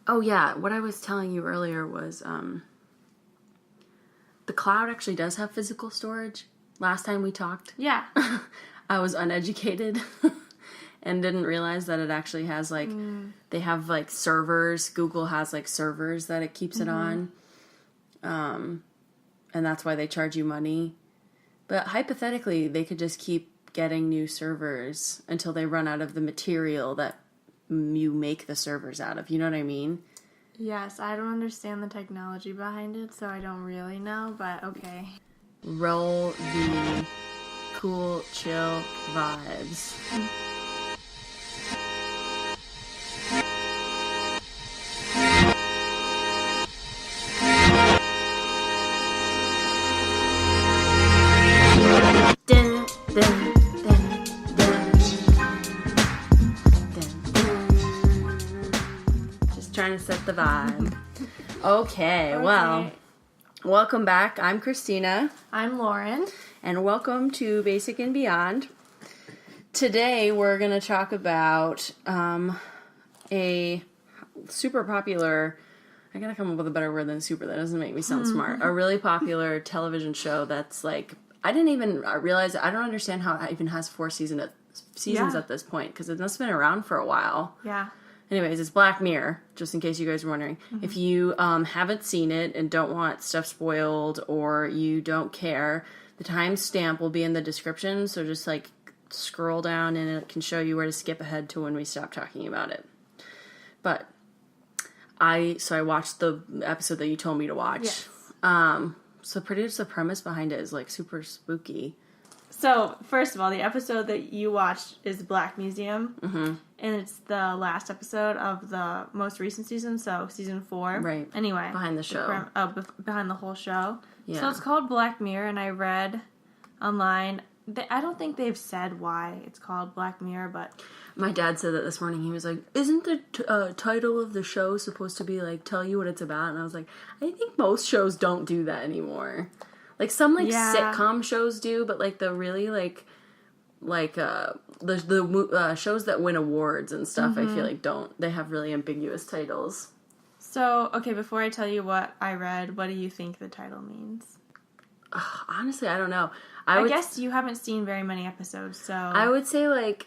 Oh, yeah. What I was telling you earlier was the cloud actually does have physical storage. Last time we talked. Yeah. I was uneducated and didn't realize that it actually has, like, they have, like, servers. Google has, like, servers that it keeps it on. And that's why they charge you money. But hypothetically, they could just keep getting new servers until they run out of the material that you make the servers out of. You know what I mean? Yes, I don't understand the technology behind it, so I don't really know, but okay. Roll the cool, chill vibes. Dun, dun, dun, dun. Dun, dun. Just trying to set the vibe. Okay, well, welcome back. I'm Christina. I'm Lauren. And welcome to Basic and Beyond. Today we're going to talk about a super popular, I gotta come up with a better word than super, that doesn't make me sound smart, a really popular television show that's like, I didn't even realize, I don't understand how it even has 4 seasons at this point, because it must have been around for a while. Yeah. Anyways, it's Black Mirror, just in case you guys were wondering. If you haven't seen it and don't want stuff spoiled or you don't care, the timestamp will be in the description, so just like scroll down and it can show you where to skip ahead to when we stop talking about it. But I watched the episode that you told me to watch. Yes. So pretty much the premise behind it is like super spooky. So, first of all, the episode that you watched is Black Museum. Mm-hmm. And it's the last episode of the most recent season, so season 4. Right. Anyway. Behind the show. Behind the whole show. Yeah. So it's called Black Mirror, and I read online. I don't think they've said why it's called Black Mirror, but... My dad said that this morning. He was like, isn't the title of the show supposed to be, like, tell you what it's about? And I was like, I think most shows don't do that anymore. Like, some, like, sitcom shows do, but, like, the really, the shows that win awards and stuff, I feel like don't. They have really ambiguous titles. So, okay, before I tell you what I read, what do you think the title means? Honestly, I don't know. I guess you haven't seen very many episodes, so... I would say, like,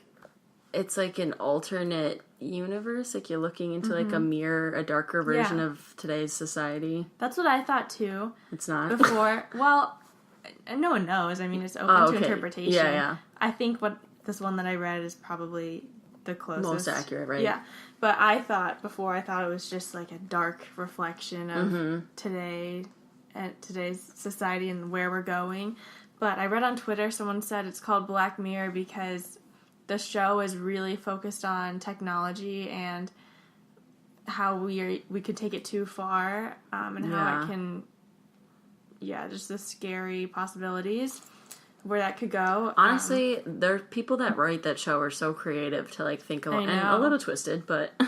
it's like an alternate universe. Like, you're looking into, like, a mirror, a darker version of today's society. That's what I thought, too. It's not? Before. Well, no one knows. I mean, it's open to interpretation. Yeah, yeah. I think this one that I read is probably the closest. Most accurate, right? Yeah. But I thought it was just, like, a dark reflection of today's society and where we're going. But I read on Twitter, someone said it's called Black Mirror because the show is really focused on technology and how we could take it too far, and how it can, just the scary possibilities where that could go. Honestly, there are people that write that show are so creative to like think of, and a little twisted, but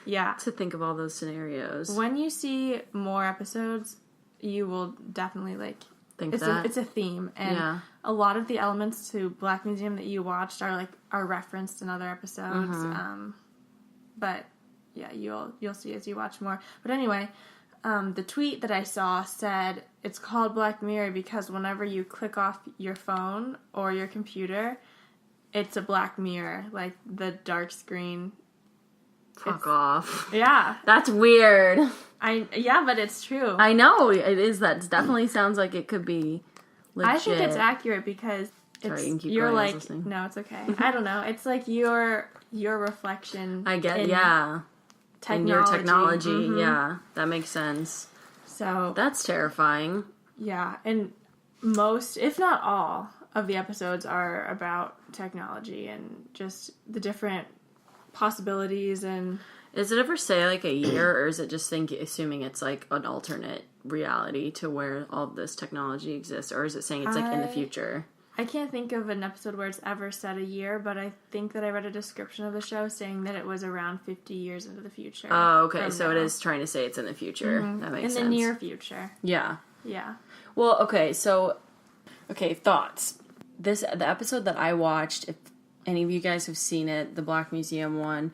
to think of all those scenarios. When you see more episodes, you will definitely like. It's a theme, and a lot of the elements to Black Museum that you watched are referenced in other episodes. But yeah, you'll see as you watch more. But anyway, the tweet that I saw said it's called Black Mirror because whenever you click off your phone or your computer, it's a black mirror, like the dark screen. Fuck off. Yeah, that's weird. But it's true. I know it is. That definitely sounds like it could be legit. I think it's accurate because you're like, no, it's okay. I don't know. It's like your reflection. I get, in technology. In your technology, yeah, that makes sense. So that's terrifying. Yeah, and most, if not all, of the episodes are about technology and just the different possibilities. And does it ever say like a year, or is it just assuming it's like an alternate reality to where all this technology exists, or is it saying it's like in the future? I can't think of an episode where it's ever said a year, but I think that I read a description of the show saying that it was around 50 years into the future. Oh, okay. So it is trying to say it's in the future. That makes sense. In the near future. Yeah. Yeah. Well, okay. So, thoughts. The episode that I watched, if any of you guys have seen it, the Black Museum one,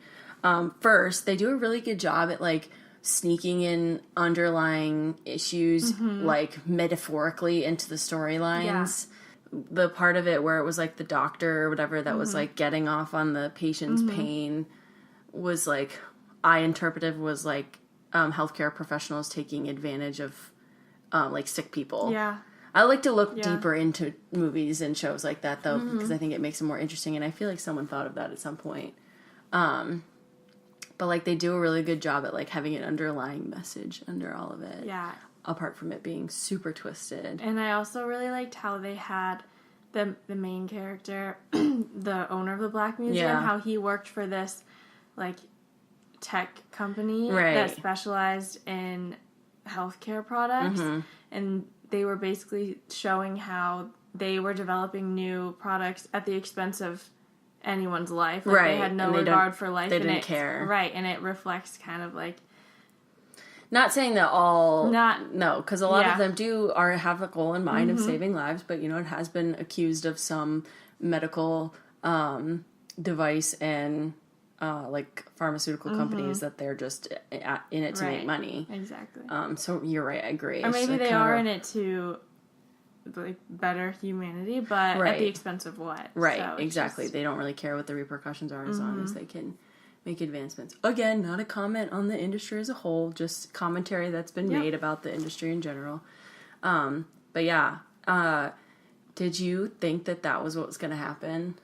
first, they do a really good job at, like, sneaking in underlying issues, like, metaphorically into the storylines. Yeah. The part of it where it was, like, the doctor or whatever that was, like, getting off on the patient's pain was, like, I interpreted was, like, healthcare professionals taking advantage of, like, sick people. Yeah. I like to look deeper into movies and shows like that, though, because I think it makes them more interesting, and I feel like someone thought of that at some point. But, like, they do a really good job at, like, having an underlying message under all of it. Yeah. Apart from it being super twisted. And I also really liked how they had the main character, the owner of the Black Museum, how he worked for this, like, tech company that specialized in healthcare products. And they were basically showing how they were developing new products at the expense of anyone's life. Like, they had no regard for life. They didn't care. Right, and it reflects kind of like... Not saying that all... No, because a lot of them have a goal in mind of saving lives, but, you know, it has been accused of some medical device and, like, pharmaceutical companies that they're just in it to make money. Exactly. So you're right, I agree. Or maybe they are in it to, like, better humanity, but at the expense of what? Right, so exactly. They don't really care what the repercussions are as long as they can make advancements. Again, not a comment on the industry as a whole, just commentary that's been made about the industry in general. But yeah, did you think that was what was going to happen?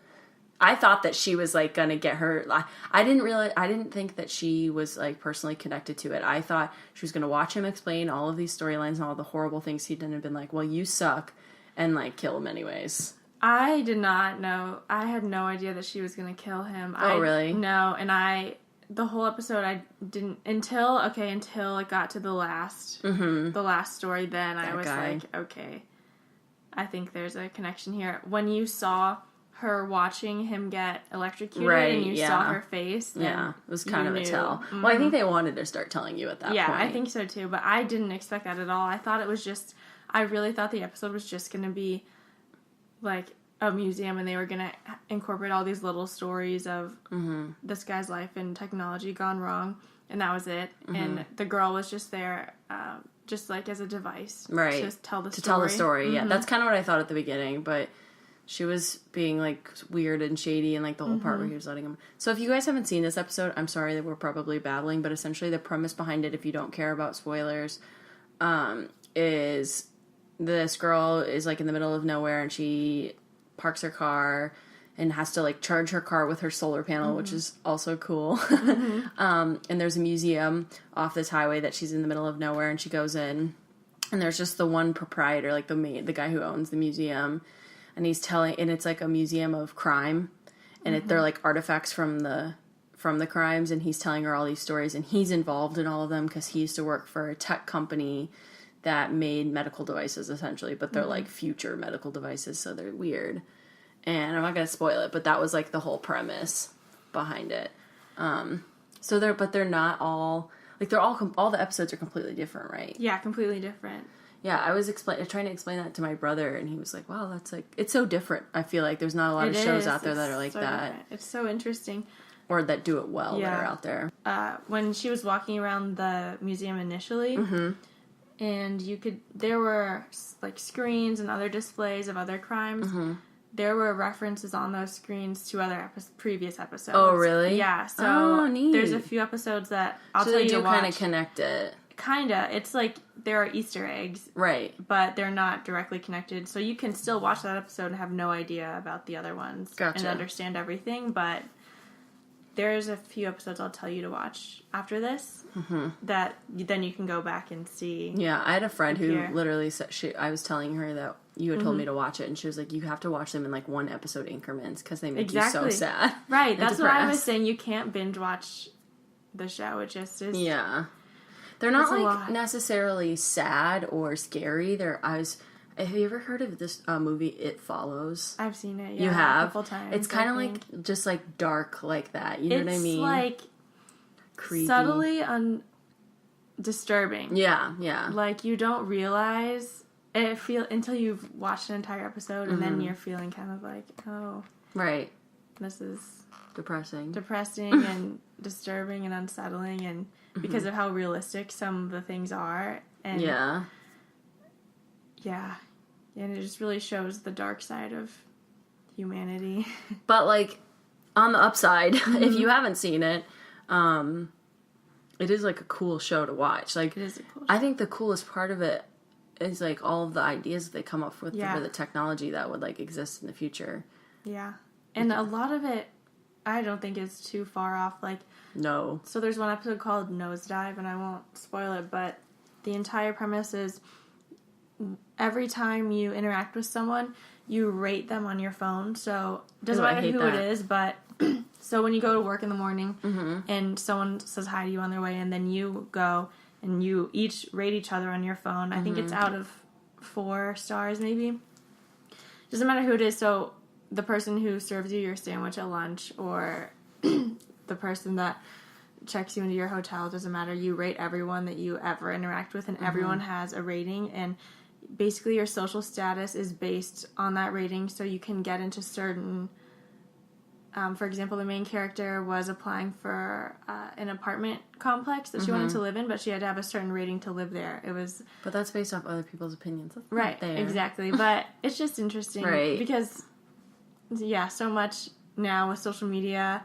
I thought that she was, like, gonna get her... I didn't think that she was, like, personally connected to it. I thought she was gonna watch him explain all of these storylines and all the horrible things he'd done and been like, well, you suck, and, like, kill him anyways. I did not know. I had no idea that she was gonna kill him. Really? No, and the whole episode, I didn't... Until it got to the last story, then I was like, okay, I think there's a connection here. When you saw... her watching him get electrocuted and you saw her face. Yeah, it was kind of a tell. Well, I think they wanted to start telling you at that point. Yeah, I think so too, but I didn't expect that at all. I thought it was just, I really thought the episode was just going to be like a museum and they were going to incorporate all these little stories of this guy's life and technology gone wrong, and that was it. And the girl was just there, just like as a device. Right. To tell the story. To tell the story, yeah. That's kind of what I thought at the beginning, but... She was being, like, weird and shady and, like, the whole part where he was letting him... So if you guys haven't seen this episode, I'm sorry that we're probably babbling, but essentially the premise behind it, if you don't care about spoilers, is this girl is, like, in the middle of nowhere and she parks her car and has to, like, charge her car with her solar panel, which is also cool. And there's a museum off this highway that she's in the middle of nowhere, and she goes in, and there's just the one proprietor, like, the guy who owns the museum... And he's telling, and it's like a museum of crime, and they're like artifacts from the crimes, and he's telling her all these stories, and he's involved in all of them because he used to work for a tech company that made medical devices essentially, but they're like future medical devices, so they're weird. And I'm not gonna spoil it, but that was like the whole premise behind it. But they're not all like they're all the episodes are completely different, right? Yeah, completely different. Yeah, I was trying to explain that to my brother, and he was like, wow, that's like... It's so different. I feel like there's not a lot of shows out there that are like that. Different. It's so interesting. Or that do it well that are out there. When she was walking around the museum initially, and there were, like, screens and other displays of other crimes. There were references on those screens to other previous episodes. Oh, really? Yeah, so there's a few episodes that I'll tell you to watch. So they do kind of connect it. Kinda. It's like there are Easter eggs. Right. But they're not directly connected. So you can still watch that episode and have no idea about the other ones. Gotcha. And understand everything. But there's a few episodes I'll tell you to watch after this that then you can go back and see. Yeah, I had a friend who literally said, I was telling her that you had told me to watch it, and she was like, you have to watch them in like one episode increments because they make you so sad. Right. That's depressed. What I was saying. You can't binge watch the show. It just is. Yeah. They're not like necessarily sad or scary. Have you ever heard of this movie It Follows? I've seen it. Yeah, you have? A couple times. It's kind of like just like dark like that. You know what I mean? It's like creepy, subtly disturbing. Yeah, yeah. Like you don't realize it until you've watched an entire episode, and then you're feeling kind of like, oh, right, this is depressing and disturbing and unsettling and. because of how realistic some of the things are. And yeah, and it just really shows the dark side of humanity. But like on the upside, if you haven't seen it, it is like a cool show to watch. Like, it is a cool show. I think the coolest part of it is like all of the ideas that they come up with for the technology that would like exist in the future. Yeah, and a lot of it, I don't think is too far off. Like, no. So there's one episode called Nosedive, and I won't spoil it, but the entire premise is every time you interact with someone, you rate them on your phone. So it doesn't matter who it is, but so when you go to work in the morning and someone says hi to you on their way, and then you go and you each rate each other on your phone. I think it's out of 4 stars, maybe. Doesn't matter who it is. So the person who serves you your sandwich at lunch, or the person that checks you into your hotel, doesn't matter. You rate everyone that you ever interact with, and everyone has a rating. And basically your social status is based on that rating, so you can get into certain... for example, the main character was applying for an apartment complex that she wanted to live in, but she had to have a certain rating to live there. But that's based off other people's opinions. That's right, exactly. But it's just interesting, because, so much now with social media,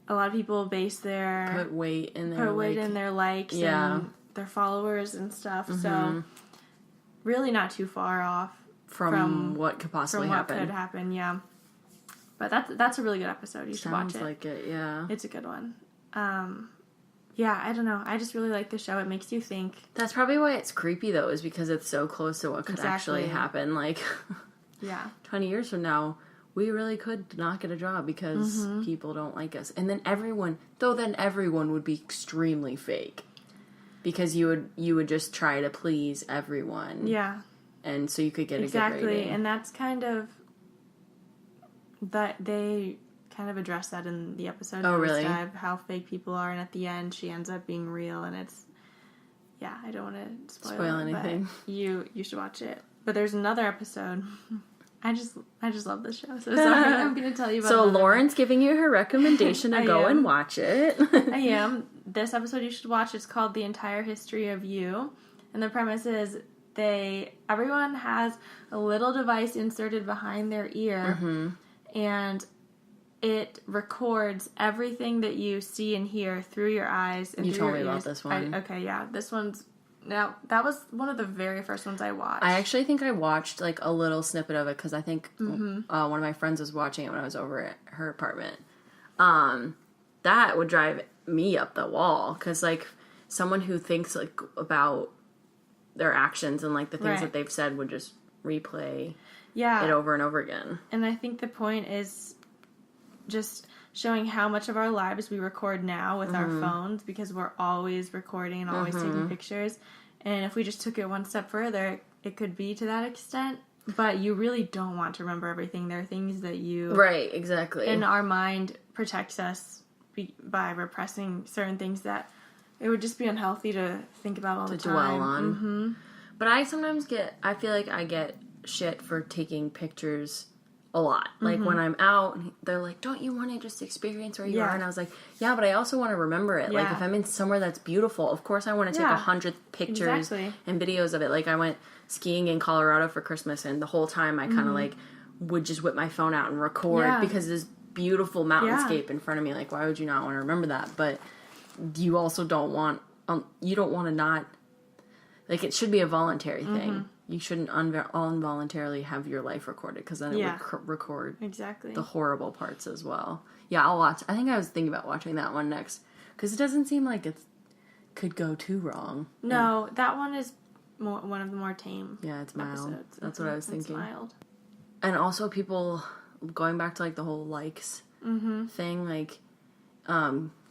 a lot of people base put weight in their likes and their followers and stuff. So really not too far off from what could possibly happen. What could happen, yeah. But that's a really good episode. You should watch it. Sounds like it, yeah. It's a good one. I don't know. I just really like the show. It makes you think. That's probably why it's creepy, though, is because it's so close to what could actually happen. Like, 20 years from now, we really could not get a job because people don't like us. And then everyone would be extremely fake. Because you would just try to please everyone. Yeah. And so you could get a good rating. Exactly. And that's kind of... that they kind of address that in the episode. Oh, really? How fake people are, and at the end she ends up being real, and it's... Yeah, I don't want to spoil anything. But you should watch it. But there's another episode. I just love this show. So sorry, I'm going to tell you about it. So Lauren's giving you her recommendation to go and watch it. I am. This episode you should watch. It's called The Entire History of You. And the premise is everyone has a little device inserted behind their ear, and it records everything that you see and hear through your eyes and you through your ears. You told me about this one. This one's... Now, that was one of the very first ones I watched. I actually think I watched, like, a little snippet of it, because I think one of my friends was watching it when I was over at her apartment. That would drive me up the wall, because, like, someone who thinks, like, about their actions and, like, the things that they've said would just replay it over and over again. And I think the point is just showing how much of our lives we record now with our phones, because we're always recording and always taking pictures. And if we just took it one step further, it could be to that extent. But you really don't want to remember everything. There are things that you... Right, exactly. And our mind protects us by repressing certain things that it would just be unhealthy to think about all the time. To dwell on. But I sometimes I feel like I get shit for taking pictures a lot. Like, when I'm out, they're like, don't you want to just experience where you are? And I was like, yeah, but I also want to remember it. Like, if I'm in somewhere that's beautiful, of course I want to take 100 pictures and videos of it. Like, I went skiing in Colorado for Christmas, and the whole time I kind of, like, would just whip my phone out and record because this beautiful mountainscape in front of me. Like, why would you not want to remember that? But you also don't want... you don't want to not... Like, it should be a voluntary thing. You shouldn't involuntarily have your life recorded, because then it would record the horrible parts as well. Yeah, I'll watch. I think I was thinking about watching that one next, because it doesn't seem like it could go too wrong. No, that one is one of the more tame. Yeah, it's mild. Episodes. That's what I was thinking. It's mild. And also people going back to, like, the whole likes thing, like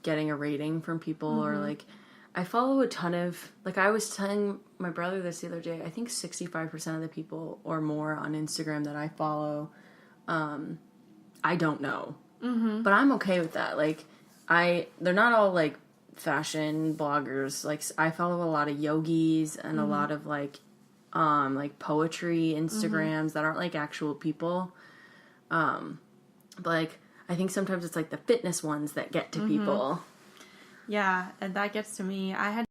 getting a rating from people, or like... I follow a ton of, like, I was telling my brother this the other day, I think 65% of the people or more on Instagram that I follow, I don't know. But I'm okay with that. Like, they're not all, like, fashion bloggers. Like, I follow a lot of yogis and a lot of, like poetry Instagrams that aren't, like, actual people. But, like, I think sometimes it's, like, the fitness ones that get to people. Yeah, and that gets to me. I had